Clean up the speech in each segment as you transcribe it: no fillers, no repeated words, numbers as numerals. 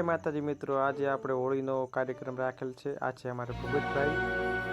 જય માતાજી મિત્રો, આજે આપણે હોળીનો કાર્યક્રમ રાખેલ છે। આ છે અમારા ભૂપતભાઈ।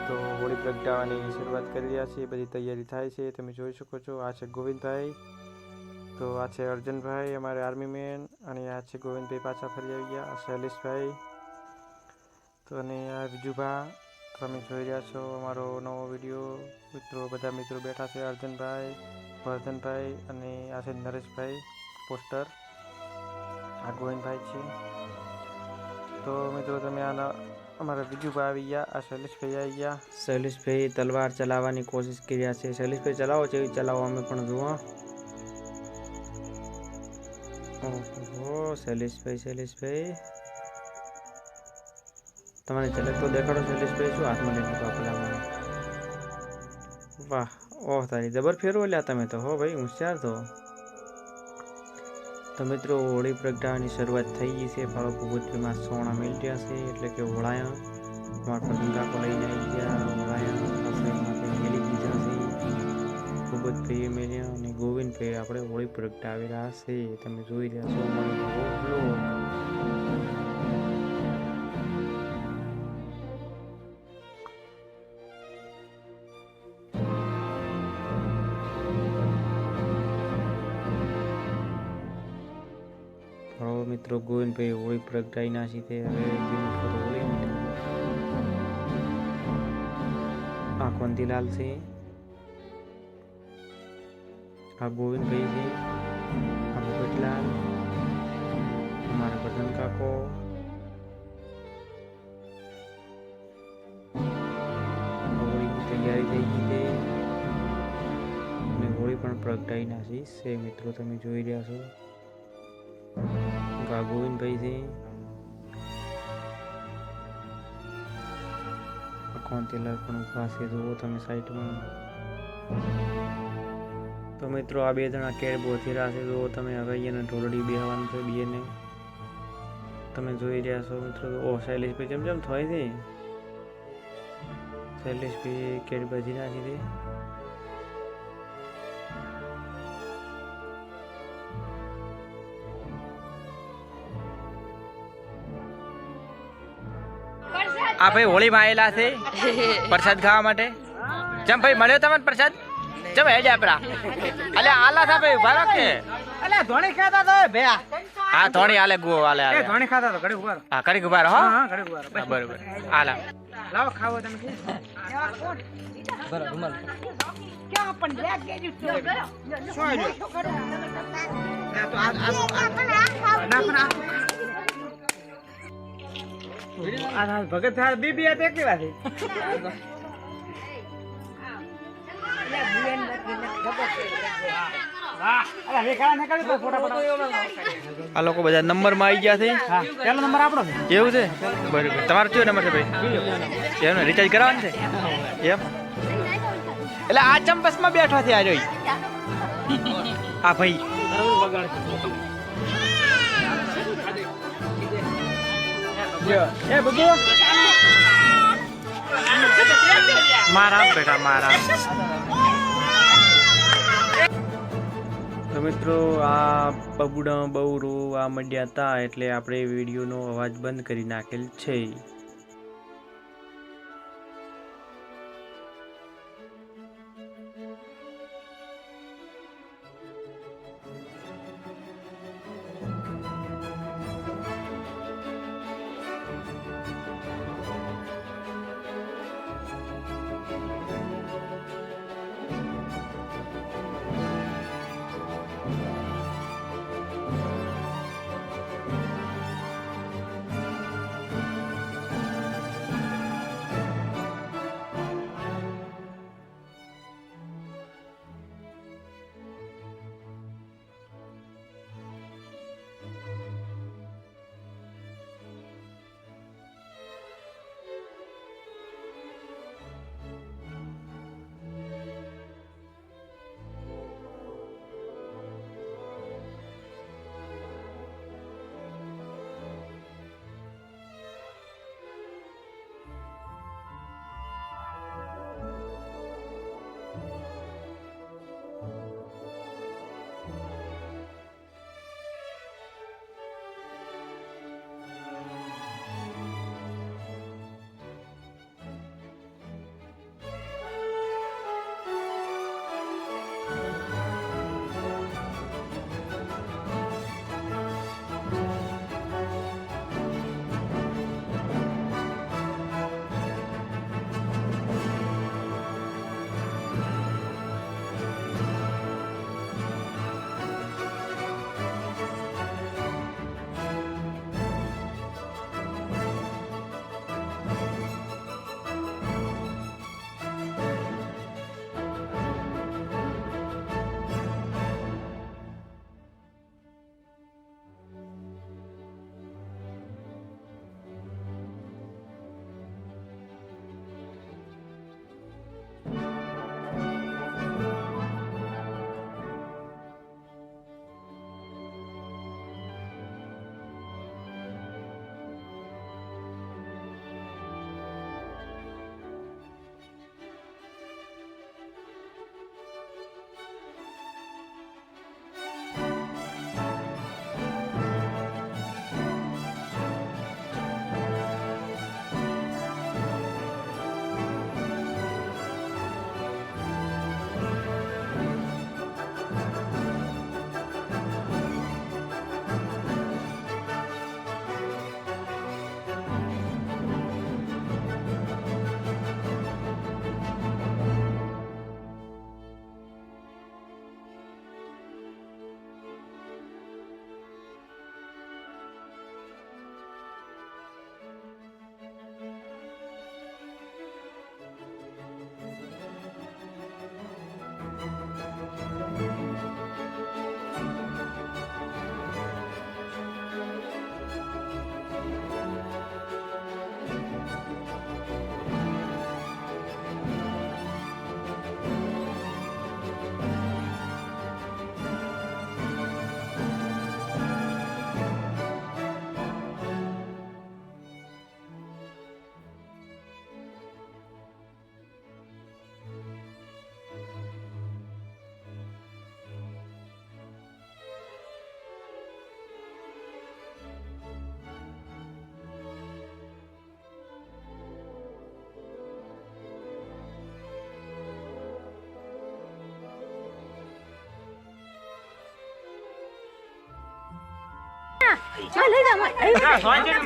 તો હોળી પ્રગટાવવાની શરૂઆત કરી રહ્યા છીએ, બધી તૈયારી થાય છે, તમે જોઈ શકો છો। આ છે ગોવિંદભાઈ, તો આ છે અર્જુનભાઈ અમારે આર્મી મેન, અને આ છે ગોવિંદભાઈ પાછા ફરી આવી ગયા, આ શૈલેષભાઈ, તો અને આ વિજુભા। તમે જોઈ રહ્યા છો અમારો નવો વિડીયો। મિત્રો બધા મિત્રો બેઠા છે, અર્જુનભાઈ, વર્ધનભાઈ, અને આ છે નરેશભાઈ પોસ્ટર, આ ગોવિંદભાઈ છે। તો મિત્રો તમે આના અમારા વિજુભાઈ આવી ગયા, આ શૈલેષભાઈ આવી ગયા। શૈલેષભાઈ તલવાર ચલાવવાની કોશિશ કરી રહ્યા છે। શૈલેષભાઈ ચલાવો છે, ચલાવો અમે પણ જુઓ। ઓહો શૈલેષભાઈ તમારે ઝલક તો દેખાડો શૈલેષભાઈ, શું હાથમાં લઈને પેલામાં? વાહ, ઓહ તારી જબર ફેરવો લ્યા તમે તો, હો ભાઈ હોશિયાર તો મિત્રો હોળી પ્રગટાવવાની શરૂઆત થઈ ગઈ છે। ફાળો ભૂપતભાઈમાં સોણા મેળ્યા છે, એટલે કે હોળાયા અમારા પ્રસંગ કાકો લઈને આવી ગયા। હોળાયા રસોઈમાંથી મેળી દીધા છે, ભૂપતભાઈએ મેળ્યા, અને ગોવિંદભાઈ આપણે હોળી પ્રગટાવી રહ્યા છે, તમે જોઈ રહ્યા છો અમારો હોળો। હવે મિત્રો ગોવિંદભાઈ હોળી પ્રગટાઈ નાખી છે। હવે હોળી આ કોંતીલાલ છે, આ ગોવિંદભાઈ છે, આ ભૂપતલાલ, અમારા ભજન કાકો, હોળીની તૈયારી થઈ ગઈ છે, અને હોળી પણ પ્રગટાઈ નાખી છે। મિત્રો તમે જોઈ રહ્યા છો આ ગોવિંદભાઈ છે, કોંતીલાલ પણ ઉભા છે, જુઓ તમે સાઈડમાં। તો મિત્રો આ બે જણા કેર બોથી રહ્યા છે, જુઓ તમે। હવે અહીંયા ઢોલડી બેહવાનું છે બેને, તમે જોઈ રહ્યા છો મિત્રો। ઓ શૈલેષભાઈ જેમ જેમ થાય છે, શૈલેષભાઈ કેર બાજી નાખી છે। આ ભાઈ હોળી માં આવેલા છે પ્રસાદ ખાવા માટે। ચમ ભાઈ મળ્યો તમને પ્રસાદ? ચમ હેડે આપડા અલે આલા થા ભાઈ ઉભા રાખે અલે ધોણી ખાતા તો ભયા। હા ધોણી આલે ગો આલે આલે ધોણી ખાતા તો ઘડી ઉભા રહો। હા ઘડી ઉભા રહો। હા ઘડી ઉભા રહો, બરોબર આલા લાવો ખાવો તમે બરાબર રૂમાલ ક્યાં પણ લેગ ગેજી શું આવ્યો તો આ ના પણ આ ભગત થાર બીબી આ તે કેવા છે? આ લોકો બધા નંબર માં આવી ગયા છે। પેલો નંબર આપણો છે, એવું છે? બરોબર, તમારો કયો નંબર છે ભાઈ? એનો રિચાર્જ કરાવવાનું છે એમ? એટલે આ ચંપસ માં બેઠો છે આ જોઈ આ ભાઈ એ બબુ મારા બેટા મારા। તો મિત્રો આ બબુડા બહુ આ મંડ્યા હતા, એટલે આપણે વિડીયોનો અવાજ બંધ કરી નાખેલ છે।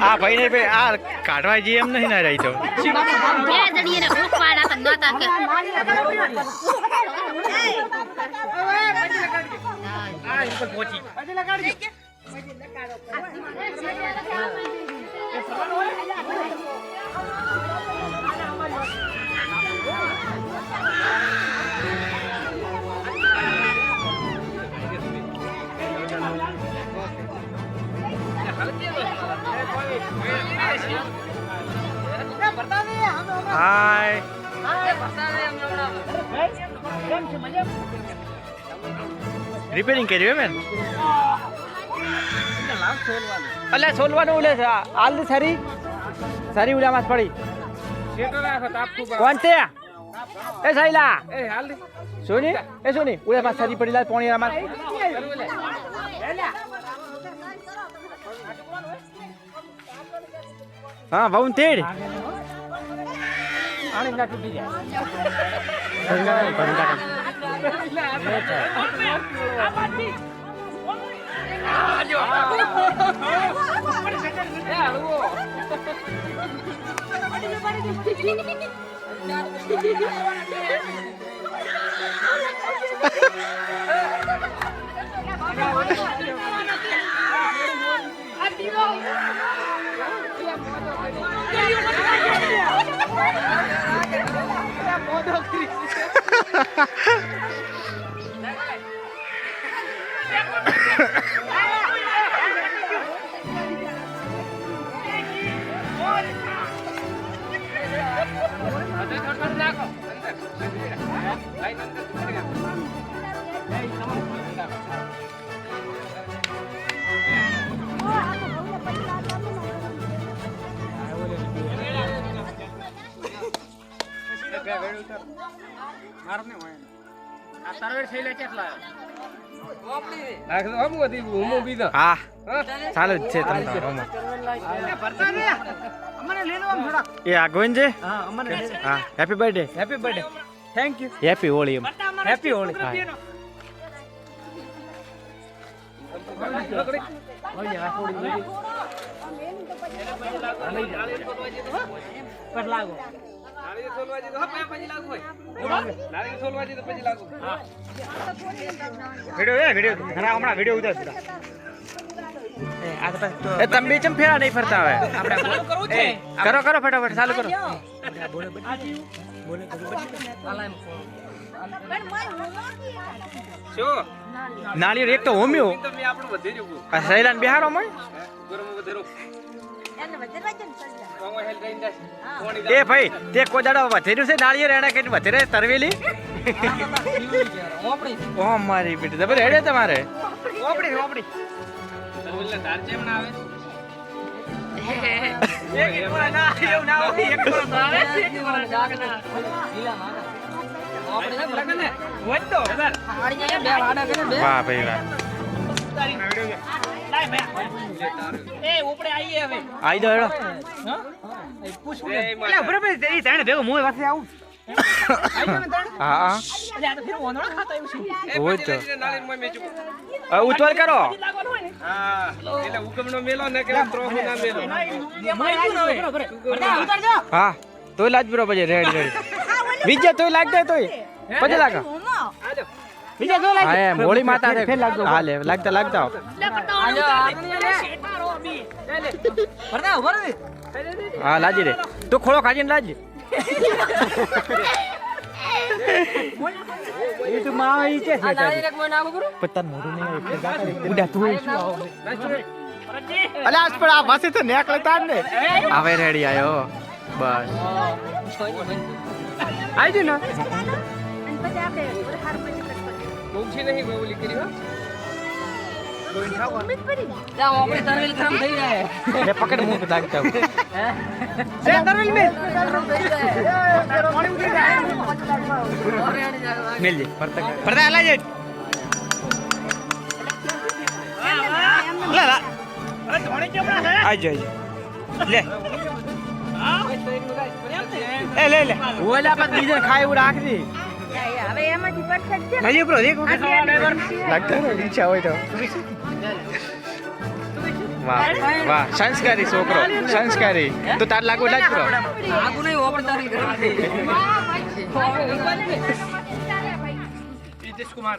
આ ભાઈ ને ભાઈ આ કાઢવા જઈએ એમ નહીં ના રહી તો હાય રિપેરિંગ કર્યું એમ અલે સોલવાનું ઉલે છે હાલ સારી સારી ઉડામાં પડી કોણ છે એ સાઈલા સોની એ સોની ઉડામાં સારી પડી લા પાણી આમાં હા બહુ તેડ આને ના તૂટી હા ચાલુ જ છે એ આ ગોવિંદ છે હા happy birthday thank you happy Holi happy Holi તમે બે ચમ ફેરા નહીં ફરતા હવે કરો કરો ફટાફટ ચાલુ કરો નાળિયેર એક તો હોમ્યો સહેલાન બિહારો માં એ ભાઈ તે કોદાડો વધેર્યું છે નાળિયેર એને કઈ વધેરે તરવેલી ઓ મારી બેટી જબર હેડે તમારે વાહ ભાઈ વાહ આઈ દો હેડો ભેગો મું પાસે આવું હા ઉતવાલ કરો હા તો લાજ બરો પછી રેડી રેડી વિજય તોય લાગ દે તોય પછી લાગ વિજય તો લાગ હા મોળી માતા ફેર લાગ દો હાલે લાગતા લાગતા હા લાજી રે તું ખોળો ખાજીને લાજી એ તો માં ઈ છે ડાયરેક્ટ મો નાખો બરો પત્તા મોઢું નહીં ઉડા તું શું આવો અલે આજ પર આ વાસે તો નેક લેતા ને આવે રેડી આયો બસ આઈ જ ને અને પછી આપણે હાર પછી મોક્ષી નહીં ગોલી કરી હો ગોઈન ખાવા મિત પડી જા આપણે તરવેલ ખરાબ થઈ જાય લે પકડ મું पे લાગતા હે સે તરવેલ મે થઈ જાય પાણી ઉડી જાય મિલ જે પડતા આલા જે લે લા અરે ધોણી કેમ ના છે આઈ જાય લે એ લે લે ઓલા પર બીજે ખાય ઉડ આખરી હવે એમાંથી પરફેક્ટ છે નહીં બ્રો એક વખત લાગતા ને ઈચ્છા હોય તો વાહ વાહ સંસ્કારી છોકરો સંસ્કારી તો તાર લાગુ લાગ કરો કુમાર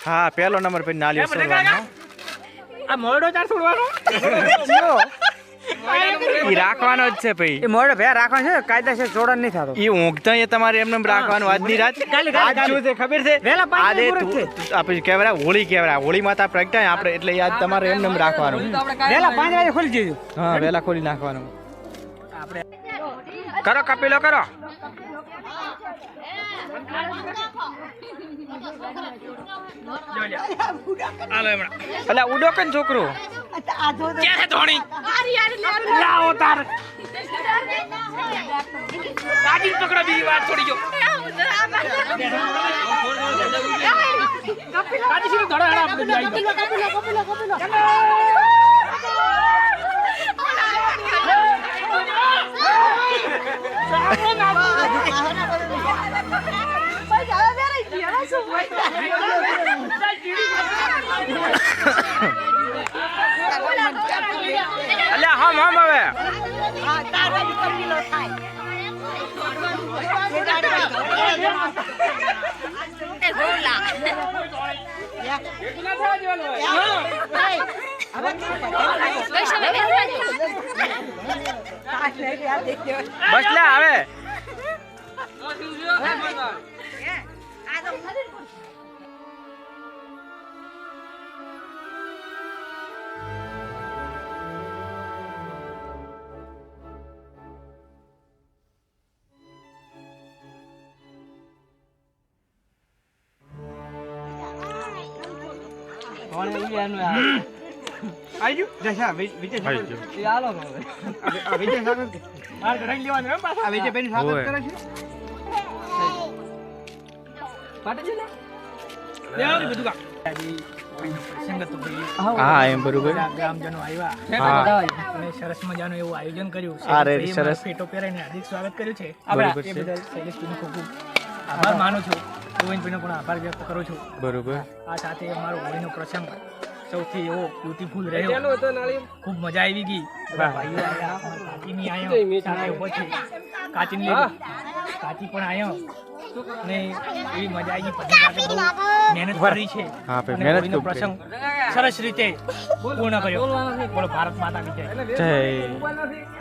હા પહેલો નંબર પર નાલિયો છોડવાનો આ મોરડો ચાર છોડવાનો ઈ રાખવાનો જ છે ભાઈ એ મોરડો ભે રાખવાનો છે કાયદાસર જોડન નહીં થતો ઈ ઊંઘતા એ તમારે એમને રાખવાનું આજની રાત આજ શું છે ખબર છે આજે આપણે કેવરા હોળી કેવરા હોળી માતા પ્રગટાય આપણે એટલે યાદ તમારે એમને રાખવાનું વેલા 5 વાગે ખોલી દેજો હા વેલા ખોલી નાખવાનું કરો કપીલો કરો અલા ઉડો કન છોકરો ક્યાં છે ધોણી લાવો તાર કાજી પકડો બીજી વાત છોડી જો કાજી સીધો ધડો હેડા આપણે જાઈ અલ્યા હમ હવે બસ લે હવે આઈજો જશા વિજય સાગર એ આલો હવે આ વિજય સાગર માર ઘરે લેવાનું એમ પાછા વિજય બેન સ્વાગત કરે છે પાટે છે ને લેવાનું બધું કા સંગત તો હા એમ બરોબર ગ્રામજનો આવ્યા અને સરસ મજાનું એવું આયોજન કર્યું છે અરે સરસ ફેટો પહેરાઈને હાર્દિક સ્વાગત કર્યું છે આપણે એ બદલ શૈલેષભાઈનો ખૂબ આભાર માનું છું ગોવિંદભાઈનો પણ આભાર વ્યક્ત કરું છું બરોબર આ સાથે અમારો હોળીનો પ્રસંગ સૌથી એવો બ્યુટીફુલ રહ્યો ખૂબ મજા આવી ગઈ ભાઈઓ આવ્યા કાચીની આવ્યો સાથે ઉભો છે કાચીની લીધું કાચી પણ આવ્યો અને એવી મજા આવી ગઈ પછી સાથે બહુ મહેનત કરી છે હા ભાઈ અને મહેનત હોળીનો ખૂબ પ્રસંગ સરસ રીતે પૂર્ણ કર્યો બોલો ભારત માતા વિજય જય